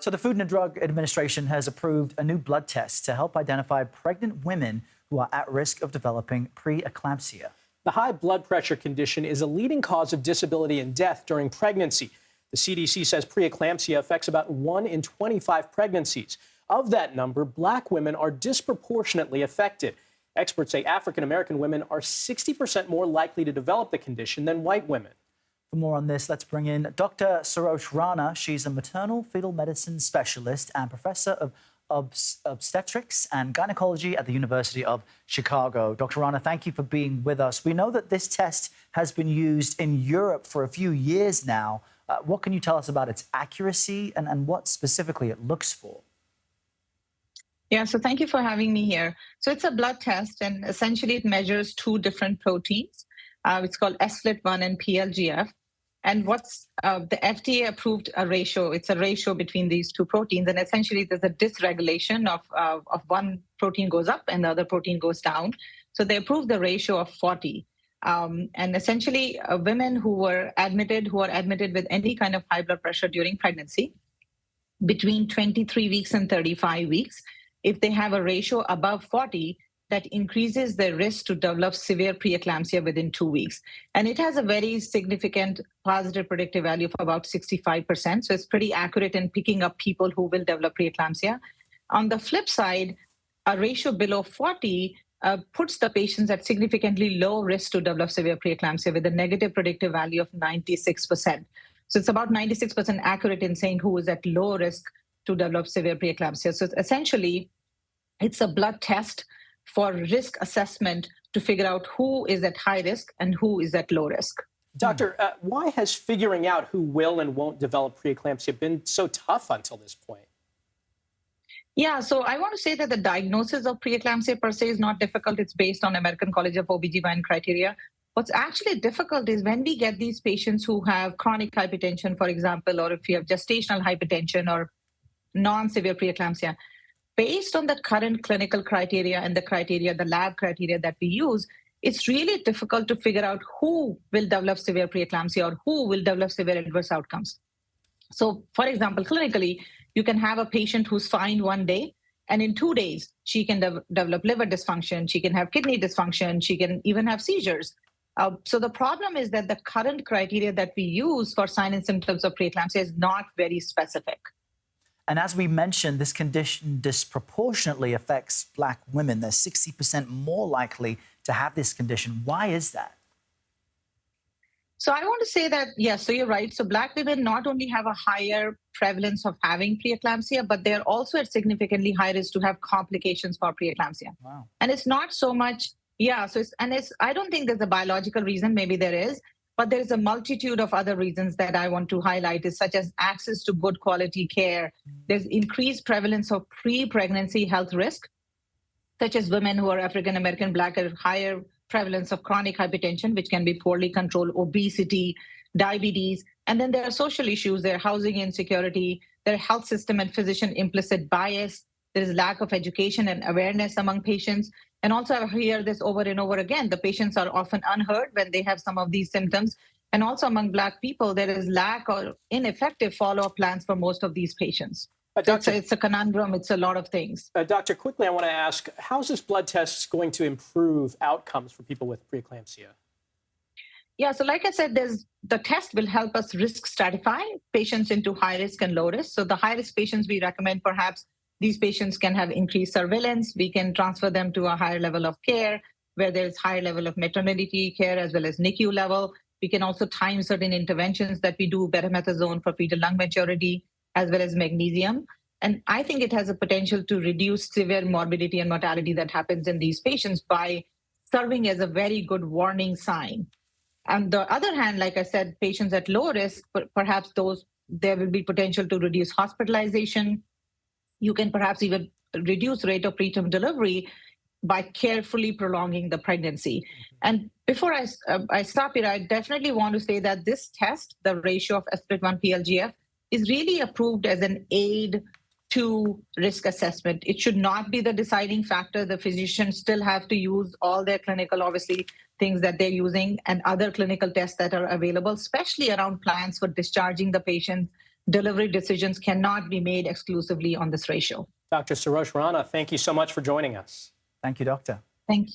So the Food and Drug Administration has approved a new blood test to help identify pregnant women who are at risk of developing pre-eclampsia. The high blood pressure condition is a leading cause of disability and death during pregnancy. The CDC says pre-eclampsia affects about 1 in 25 pregnancies. Of that number, Black women are disproportionately affected. Experts say African-American women are 60% more likely to develop the condition than white women. For more on this, let's bring in Dr. Sarosh Rana. She's a maternal-fetal medicine specialist and professor of obstetrics and gynecology at the University of Chicago. Dr. Rana, thank you for being with us. We know that this test has been used in Europe for a few years now. What can you tell us about its accuracy and what specifically it looks for? Yeah, so thank you for having me here. So it's a blood test, and essentially it measures two different proteins. It's called SFLT1 and PLGF. And what's the FDA approved a ratio? It's a ratio between these two proteins, and essentially there's a dysregulation of one protein goes up and the other protein goes down. So they approved the ratio of 40. And essentially, women who are admitted with any kind of high blood pressure during pregnancy, between 23 weeks and 35 weeks, if they have a ratio above 40, that increases their risk to develop severe preeclampsia within 2 weeks. And it has a very significant positive predictive value of about 65%. So it's pretty accurate in picking up people who will develop preeclampsia. On the flip side, a ratio below 40 puts the patients at significantly low risk to develop severe preeclampsia with a negative predictive value of 96%. So it's about 96% accurate in saying who is at low risk to develop severe preeclampsia. So essentially, it's a blood test for risk assessment to figure out who is at high risk and who is at low risk. Doctor, why has figuring out who will and won't develop preeclampsia been so tough until this point? Yeah, so I want to say that the diagnosis of preeclampsia per se is not difficult. It's based on American College of OBGYN criteria. What's actually difficult is when we get these patients who have chronic hypertension, for example, or if you have gestational hypertension or non-severe preeclampsia, based on the current clinical criteria and the lab criteria that we use, it's really difficult to figure out who will develop severe preeclampsia or who will develop severe adverse outcomes. So, for example, clinically, you can have a patient who's fine one day, and in 2 days, she can develop liver dysfunction, she can have kidney dysfunction, she can even have seizures. So the problem is that the current criteria that we use for signs and symptoms of preeclampsia is not very specific. And as we mentioned, this condition disproportionately affects Black women. They're 60% more likely to have this condition. Why is that? So I want to say that, yes, so you're right. So Black women not only have a higher prevalence of having preeclampsia, but they're also at significantly high risk to have complications for preeclampsia. Wow. And it's not so much, I don't think there's a biological reason, maybe there is, but there is a multitude of other reasons that I want to highlight, is such as access to good quality care. There's increased prevalence of pre-pregnancy health risk, such as women who are African American, Black, have higher prevalence of chronic hypertension, which can be poorly controlled, obesity, diabetes. And then there are social issues, there are housing insecurity, there are health system and physician implicit bias, there is lack of education and awareness among patients. And also I hear this over and over again, the patients are often unheard when they have some of these symptoms. And also among Black people, there is lack or ineffective follow-up plans for most of these patients. Doctor, it's a conundrum, it's a lot of things. Doctor, quickly I want to ask, how is this blood test going to improve outcomes for people with preeclampsia? Yeah, so like I said, the test will help us risk stratify patients into high risk and low risk. So the high risk patients, we recommend perhaps these patients can have increased surveillance. We can transfer them to a higher level of care where there's higher level of maternity care as well as NICU level. We can also time certain interventions that we do, betamethasone for fetal lung maturity, as well as magnesium. And I think it has a potential to reduce severe morbidity and mortality that happens in these patients by serving as a very good warning sign. On the other hand, like I said, patients at low risk, perhaps there will be potential to reduce hospitalization. You can perhaps even reduce rate of preterm delivery by carefully prolonging the pregnancy. And before I stop here, I definitely want to say that this test, the ratio of SFLT1 PLGF, is really approved as an aid to risk assessment. It should not be the deciding factor. The physicians still have to use all their clinical, obviously, things that they're using and other clinical tests that are available, especially around plans for discharging the patient delivery decisions cannot be made exclusively on this ratio. Dr. Sarosh Rana, thank you so much for joining us. Thank you, doctor. Thank you.